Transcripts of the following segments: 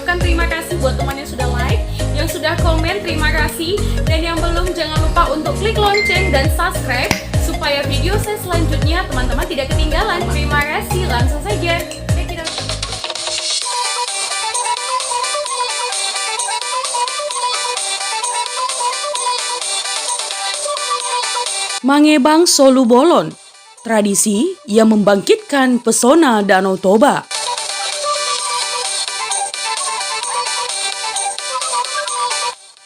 ucapkan terima kasih buat teman yang sudah like, yang sudah komen, terima kasih. Dan yang belum, jangan lupa untuk klik lonceng dan subscribe supaya video saya selanjutnya teman-teman tidak ketinggalan. Terima kasih, langsung saja. Check it out. Mangebang Solu Bolon, tradisi yang membangkitkan pesona Danau Toba.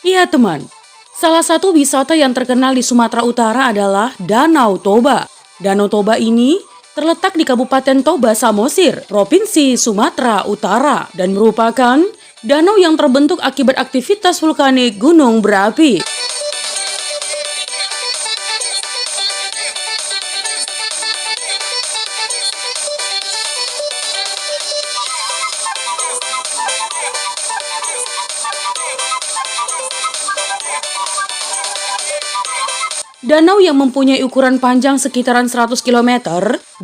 Iya teman, salah satu wisata yang terkenal di Sumatera Utara adalah Danau Toba. Danau Toba ini terletak di Kabupaten Toba Samosir, Provinsi Sumatera Utara, dan merupakan danau yang terbentuk akibat aktivitas vulkanik gunung berapi. Danau yang mempunyai ukuran panjang sekitaran 100 km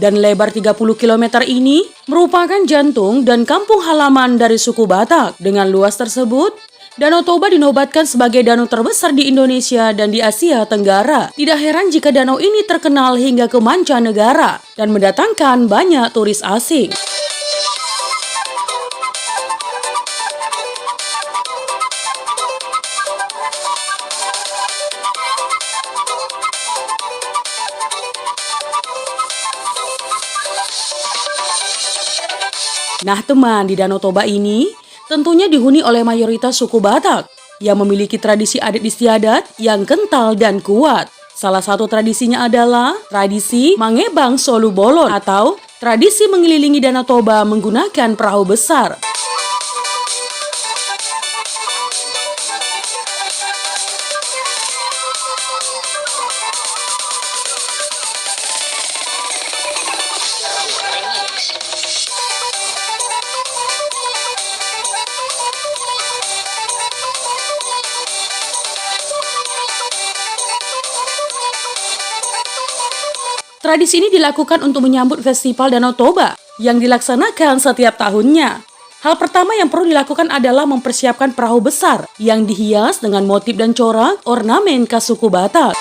dan lebar 30 km ini merupakan jantung dan kampung halaman dari suku Batak. Dengan luas tersebut, Danau Toba dinobatkan sebagai danau terbesar di Indonesia dan di Asia Tenggara. Tidak heran jika danau ini terkenal hingga ke mancanegara dan mendatangkan banyak turis asing. Nah teman, di Danau Toba ini tentunya dihuni oleh mayoritas suku Batak yang memiliki tradisi adat istiadat yang kental dan kuat. Salah satu tradisinya adalah tradisi Mangebang Solu Bolon atau tradisi mengelilingi Danau Toba menggunakan perahu besar. Tradisi ini dilakukan untuk menyambut Festival Danau Toba yang dilaksanakan setiap tahunnya. Hal pertama yang perlu dilakukan adalah mempersiapkan perahu besar yang dihias dengan motif dan corak ornamen khas suku Batak.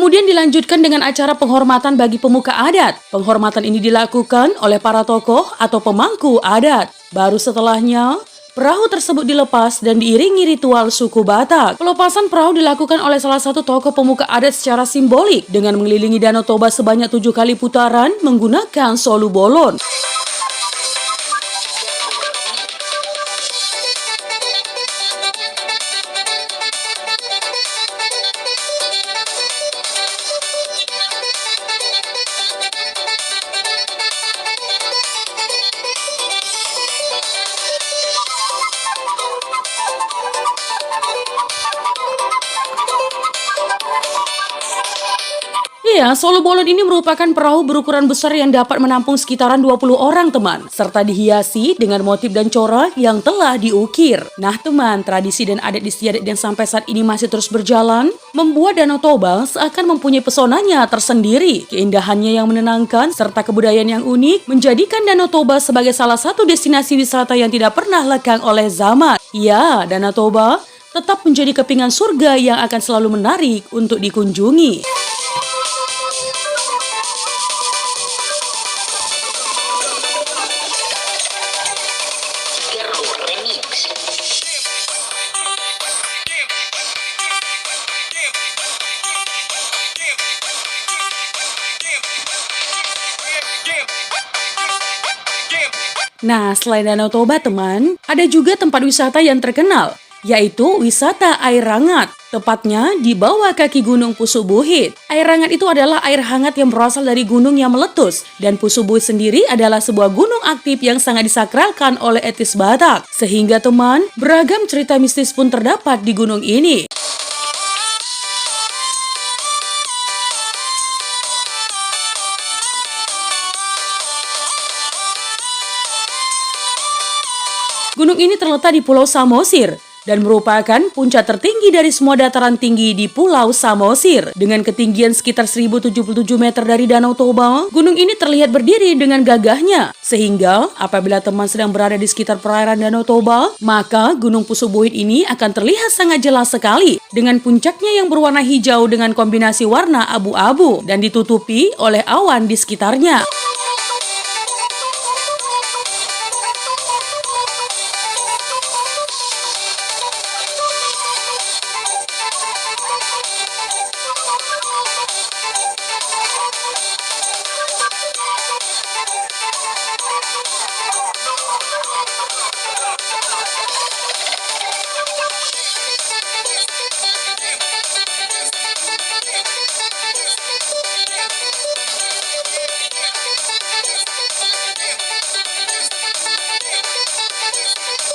Kemudian dilanjutkan dengan acara penghormatan bagi pemuka adat. Penghormatan ini dilakukan oleh para tokoh atau pemangku adat. Baru setelahnya, perahu tersebut dilepas dan diiringi ritual suku Batak. Pelepasan perahu dilakukan oleh salah satu tokoh pemuka adat secara simbolik dengan mengelilingi Danau Toba sebanyak 7 kali putaran menggunakan solu bolon. Iya, solu bolon ini merupakan perahu berukuran besar yang dapat menampung sekitaran 20 orang teman, serta dihiasi dengan motif dan corak yang telah diukir. Nah teman, tradisi dan adat istiadat yang sampai saat ini masih terus berjalan, membuat Danau Toba seakan mempunyai pesonanya tersendiri. Keindahannya yang menenangkan, serta kebudayaan yang unik, menjadikan Danau Toba sebagai salah satu destinasi wisata yang tidak pernah lekang oleh zaman. Ya, Danau Toba tetap menjadi kepingan surga yang akan selalu menarik untuk dikunjungi. Nah, selain Danau Toba teman, ada juga tempat wisata yang terkenal, yaitu wisata air hangat. Tepatnya di bawah kaki Gunung Pusubuhit. Air hangat itu adalah air hangat yang berasal dari gunung yang meletus. Dan Pusubuhit sendiri adalah sebuah gunung aktif yang sangat disakralkan oleh etnis Batak. Sehingga teman, beragam cerita mistis pun terdapat di gunung ini. Gunung ini terletak di Pulau Samosir, dan merupakan puncak tertinggi dari semua dataran tinggi di Pulau Samosir. Dengan ketinggian sekitar 1077 meter dari Danau Toba, gunung ini terlihat berdiri dengan gagahnya. Sehingga apabila teman sedang berada di sekitar perairan Danau Toba, maka Gunung Pusubuit ini akan terlihat sangat jelas sekali dengan puncaknya yang berwarna hijau dengan kombinasi warna abu-abu dan ditutupi oleh awan di sekitarnya.